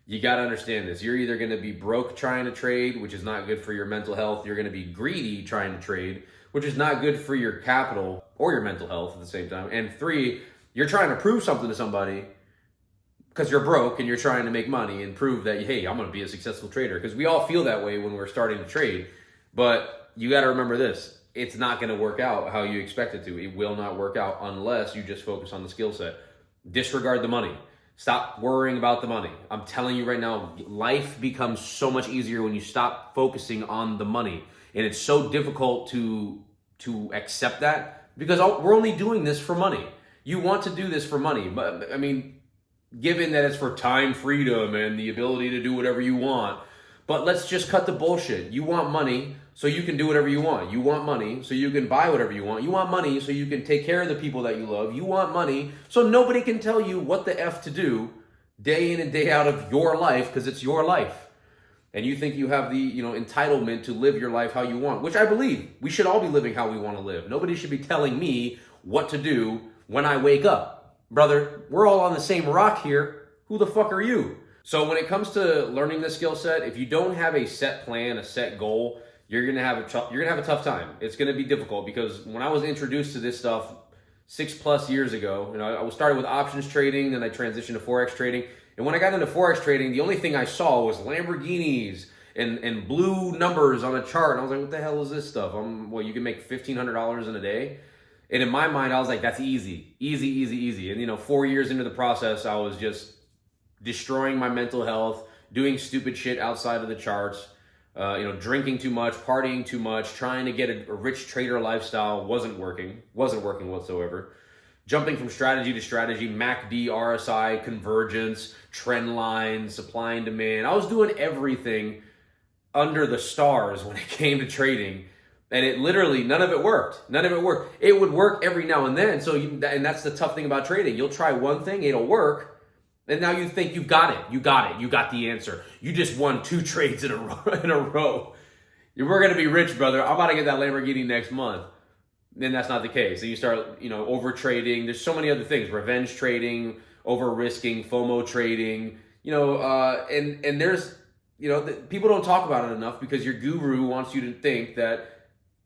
You got to understand this. You're either going to be broke trying to trade, which is not good for your mental health. You're going to be greedy trying to trade, which is not good for your capital or your mental health at the same time. And three, you're trying to prove something to somebody because you're broke and you're trying to make money and prove that, hey, I'm going to be a successful trader. Because we all feel that way when we're starting to trade. But you got to remember this. It's not going to work out how you expect it to. It will not work out unless you just focus on the skill set. Disregard the money. Stop worrying about the money. I'm telling you right now, life becomes so much easier when you stop focusing on the money. And it's so difficult to accept that because we're only doing this for money. You want to do this for money. But I mean, given that it's for time freedom and the ability to do whatever you want, but let's just cut the bullshit. You want money so you can do whatever you want. You want money so you can buy whatever you want. You want money so you can take care of the people that you love. You want money so nobody can tell you what the F to do day in and day out of your life because it's your life. And you think you have the entitlement to live your life how you want, which I believe. We should all be living how we want to live. Nobody should be telling me what to do when I wake up. Brother, we're all on the same rock here. Who the fuck are you? So when it comes to learning this skill set, if you don't have a set plan, a set goal, you're gonna have a tough time. It's gonna be difficult because when I was introduced to this stuff 6+ years ago, I was started with options trading, then I transitioned to Forex trading. And when I got into Forex trading, the only thing I saw was Lamborghinis and blue numbers on a chart. And I was like, what the hell is this stuff? You can make $1,500 in a day. And in my mind, I was like, that's easy. And 4 years into the process, I was just destroying my mental health, doing stupid shit outside of the charts, drinking too much, partying too much, trying to get a rich trader lifestyle wasn't working whatsoever. Jumping from strategy to strategy, MACD, RSI, convergence, trend line, supply and demand. I was doing everything under the stars when it came to trading. And it literally, none of it worked. It would work every now and then. And that's the tough thing about trading. You'll try one thing, it'll work. And now you think you got it. You got the answer. You just won 2 trades in a row. We're going to be rich, brother. I'm about to get that Lamborghini next month. Then that's not the case. And you start, over trading. There's so many other things. Revenge trading, over risking, FOMO trading, and there's, people don't talk about it enough because your guru wants you to think that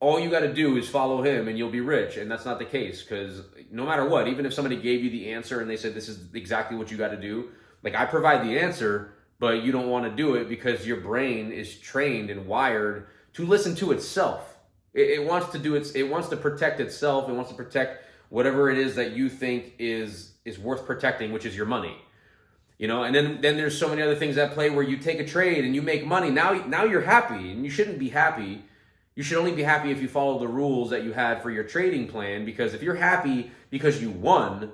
all you got to do is follow him and you'll be rich. And that's not the case because no matter what, even if somebody gave you the answer and they said this is exactly what you got to do, like I provide the answer, but you don't want to do it because your brain is trained and wired to listen to itself. It wants to protect itself. It wants to protect whatever it is that you think is worth protecting, which is your money. And then there's so many other things at play where you take a trade and you make money. Now you're happy and you shouldn't be happy. You should only be happy if you follow the rules that you had for your trading plan, because if you're happy because you won,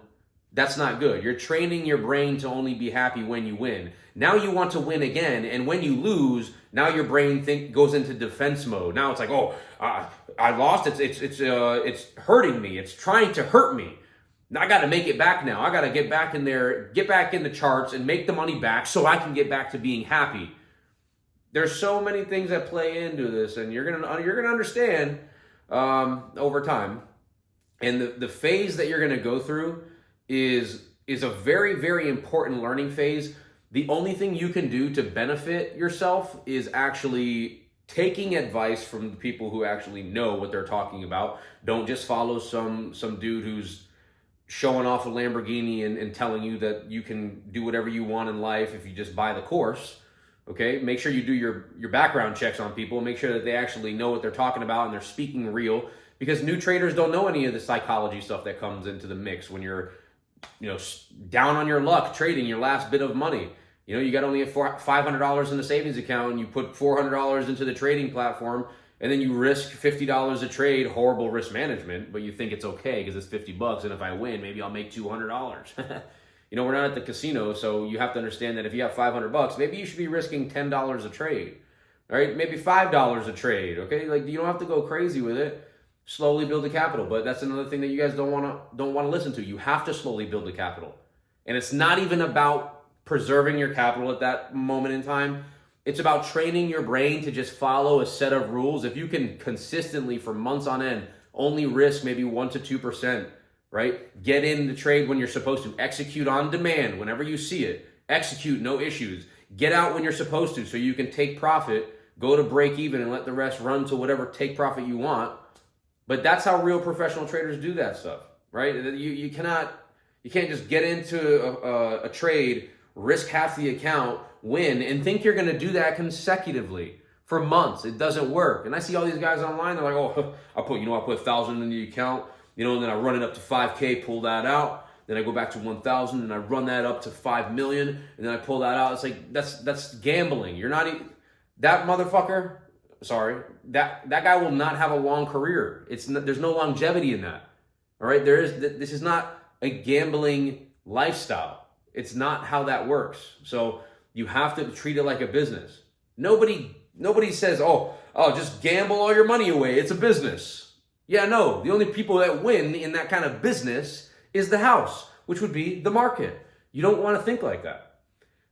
that's not good. You're training your brain to only be happy when you win. Now you want to win again, and when you lose, now your brain goes into defense mode. Now it's like, I lost. It's hurting me. It's trying to hurt me. Now I got to make it back now. I got to get back in there, get back in the charts, and make the money back so I can get back to being happy. There's so many things that play into this, and you're gonna understand over time. And the phase that you're gonna go through is a very, very important learning phase. The only thing you can do to benefit yourself is actually taking advice from the people who actually know what they're talking about. Don't just follow some dude who's showing off a Lamborghini and telling you that you can do whatever you want in life if you just buy the course. Okay, make sure you do your background checks on people. Make sure that they actually know what they're talking about and they're speaking real, because new traders don't know any of the psychology stuff that comes into the mix when you're, down on your luck trading your last bit of money. You got only $500 in the savings account and you put $400 into the trading platform and then you risk $50 a trade. Horrible risk management, but you think it's okay because it's $50 and if I win, maybe I'll make $200. We're not at the casino, so you have to understand that if you have $500, maybe you should be risking $10 a trade, all right? Maybe $5 a trade, okay? Like, you don't have to go crazy with it. Slowly build the capital, but that's another thing that you guys don't want to listen to. You have to slowly build the capital, and it's not even about preserving your capital at that moment in time. It's about training your brain to just follow a set of rules. If you can consistently for months on end only risk maybe 1% to 2%. Right? Get in the trade when you're supposed to. Execute on demand whenever you see it. Execute, no issues. Get out when you're supposed to so you can take profit, go to break even, and let the rest run to whatever take profit you want. But that's how real professional traders do that stuff, right? You can't just get into a trade, risk half the account, win, and think you're going to do that consecutively for months. It doesn't work. And I see all these guys online. They're like, oh, I put 1,000 in the account, and then I run it up to 5K, pull that out. Then I go back to 1,000 and I run that up to 5 million, and then I pull that out. It's like that's gambling. You're not that motherfucker. Sorry, that guy will not have a long career. There's no longevity in that. All right, this is not a gambling lifestyle. It's not how that works. So you have to treat it like a business. Nobody says, oh, just gamble all your money away. It's a business. Yeah, no. The only people that win in that kind of business is the house, which would be the market. You don't want to think like that.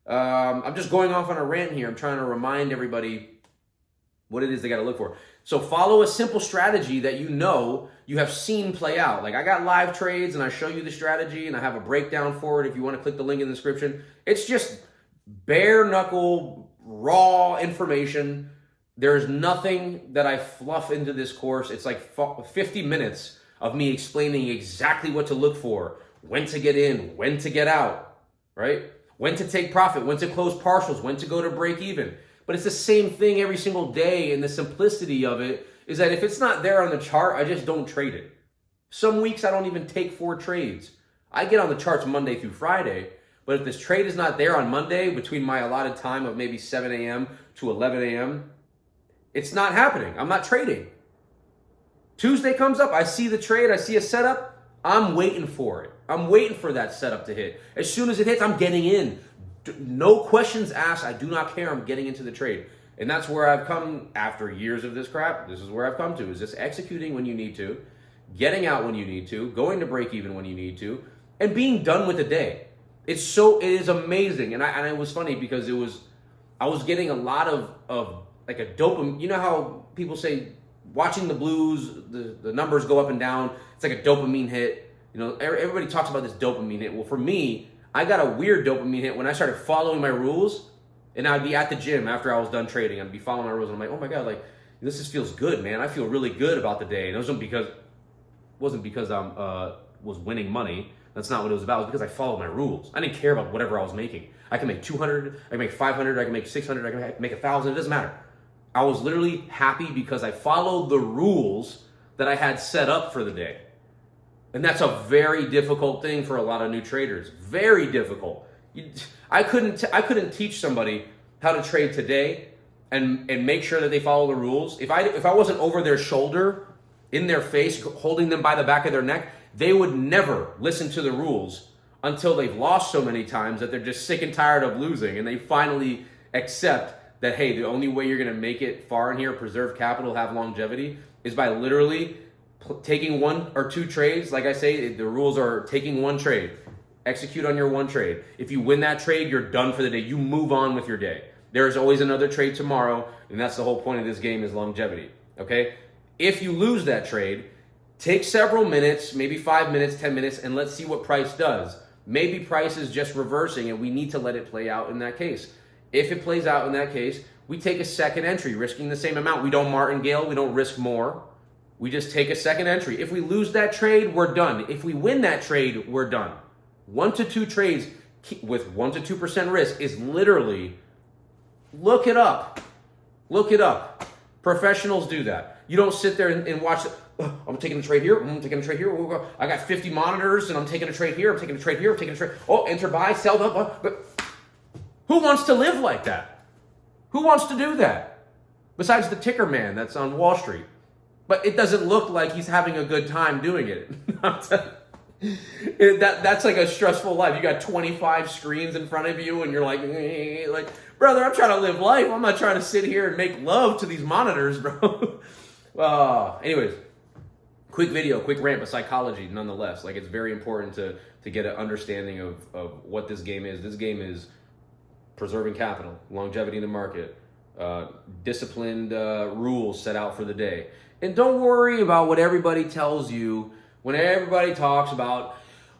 I'm just going off on a rant here. I'm trying to remind everybody what it is they got to look for. So follow a simple strategy that you have seen play out. Like I got live trades and I show you the strategy and I have a breakdown for it if you want to click the link in the description. It's just bare knuckle, raw information. There's nothing that I fluff into this course. It's like 50 minutes of me explaining exactly what to look for, when to get in, when to get out, right? When to take profit, when to close partials, when to go to break even. But it's the same thing every single day, and the simplicity of it is that if it's not there on the chart, I just don't trade it. Some weeks I don't even take 4 trades. I get on the charts Monday through Friday, but if this trade is not there on Monday between my allotted time of maybe 7 a.m. to 11 a.m., it's not happening. I'm not trading. Tuesday comes up, I see the trade, I see a setup, I'm waiting for it. I'm waiting for that setup to hit. As soon as it hits, I'm getting in. No questions asked. I do not care. I'm getting into the trade. And that's where I've come after years of this crap. This is where I've come to, is just executing when you need to, getting out when you need to, going to break even when you need to, and being done with the day. It is amazing. And it was funny because I was getting a lot of like a dopamine. You know how people say watching the Blues, the numbers go up and down. It's like a dopamine hit. Everybody talks about this dopamine hit. Well, for me, I got a weird dopamine hit when I started following my rules, and I'd be at the gym after I was done trading. I'd be following my rules, and I'm like, oh my God, like this just feels good, man. I feel really good about the day. And it wasn't because I was winning money. That's not what it was about. It was because I followed my rules. I didn't care about whatever I was making. I can make 200, I can make 500, I can make 600, I can make 1,000. It doesn't matter. I was literally happy because I followed the rules that I had set up for the day. And that's a very difficult thing for a lot of new traders. Very difficult. I couldn't teach somebody how to trade today and make sure that they follow the rules. If I wasn't over their shoulder, in their face, holding them by the back of their neck, they would never listen to the rules until they've lost so many times that they're just sick and tired of losing, and they finally accept that, hey, the only way you're going to make it far in here, preserve capital, have longevity, is by literally taking 1 or 2 trades. Like I say, the rules are taking 1 trade. Execute on your 1 trade. If you win that trade, you're done for the day. You move on with your day. There is always another trade tomorrow, and that's the whole point of this game, is longevity, okay? If you lose that trade, take several minutes, maybe 5 minutes, 10 minutes, and let's see what price does. Maybe price is just reversing, and we need to let it play out in that case. If it plays out in that case, we take a second entry, risking the same amount. We don't martingale. We don't risk more. We just take a second entry. If we lose that trade, we're done. If we win that trade, we're done. 1 to 2 trades with 1 to 2% risk is literally, look it up. Look it up. Professionals do that. You don't sit there and watch it. Oh, I'm taking a trade here. I'm taking a trade here. I got 50 monitors and I'm taking a trade here. I'm taking a trade here. I'm taking a trade. Oh, enter buy, sell up. But who wants to live like that? Who wants to do that? Besides the ticker man that's on Wall Street. But it doesn't look like he's having a good time doing it. That's like a stressful life. You got 25 screens in front of you and you're like, brother, I'm trying to live life. I'm not trying to sit here and make love to these monitors, bro. Anyways, quick video, quick rant, but psychology nonetheless. Like, it's very important to get an understanding of what this game is. This game is preserving capital, longevity in the market, disciplined rules set out for the day. And don't worry about what everybody tells you when everybody talks about,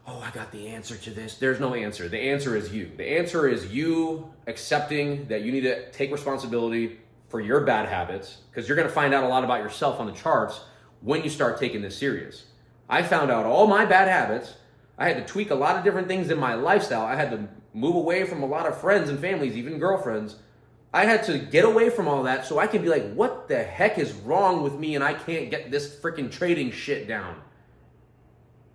oh, I got the answer to this. There's no answer. The answer is you. The answer is you accepting that you need to take responsibility for your bad habits, because you're going to find out a lot about yourself on the charts when you start taking this serious. I found out all my bad habits. I had to tweak a lot of different things in my lifestyle. I had to move away from a lot of friends and families, even girlfriends. I had to get away from all that so I can be like, what the heck is wrong with me and I can't get this freaking trading shit down?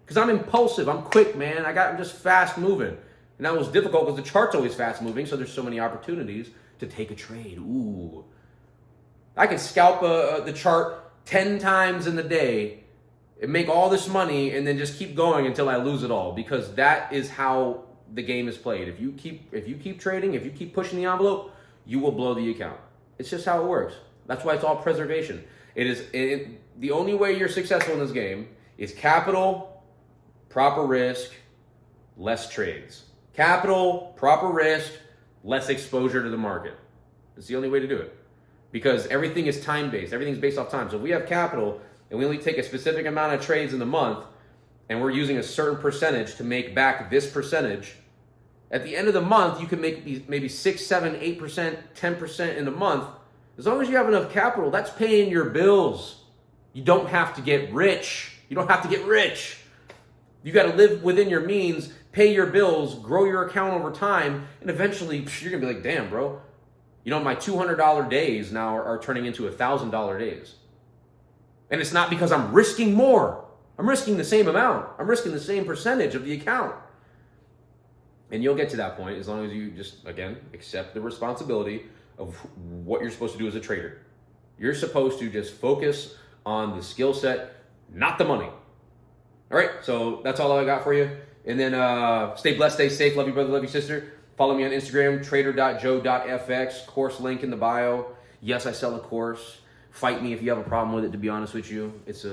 Because I'm impulsive, I'm quick, man. I'm just fast moving. And that was difficult because the chart's always fast moving, so there's so many opportunities to take a trade. Ooh. I can scalp the chart 10 times in the day and make all this money and then just keep going until I lose it all, because that is how the game is played. If you keep trading, if you keep pushing the envelope, you will blow the account. It's just how it works. That's why it's all preservation. The only way you're successful in this game is capital, proper risk, less trades. Capital, proper risk, less exposure to the market. It's the only way to do it, because everything is time-based. Everything's based off time. So if we have capital and we only take a specific amount of trades in the month and we're using a certain percentage to make back this percentage, at the end of the month, you can make maybe 6, 7, 8%, 10% in a month. As long as you have enough capital, that's paying your bills. You don't have to get rich. You don't have to get rich. You got to live within your means, pay your bills, grow your account over time, and eventually you're going to be like, damn, bro. You know, my $200 days now are turning into $1,000 days. And it's not because I'm risking more. I'm risking the same amount. I'm risking the same percentage of the account. And you'll get to that point as long as you just, again, accept the responsibility of what you're supposed to do as a trader. You're supposed to just focus on the skill set, not the money. All right, so that's all I got for you. And then stay blessed, stay safe. Love you, brother, love you, sister. Follow me on Instagram, trader.joe.fx, course link in the bio. Yes, I sell a course. Fight me if you have a problem with it, to be honest with you. It's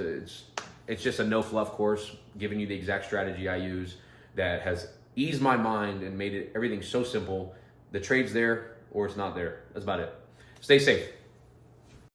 just a no-fluff course, giving you the exact strategy I use that has eased my mind and made everything so simple. The trade's there or it's not there. That's about it. Stay safe.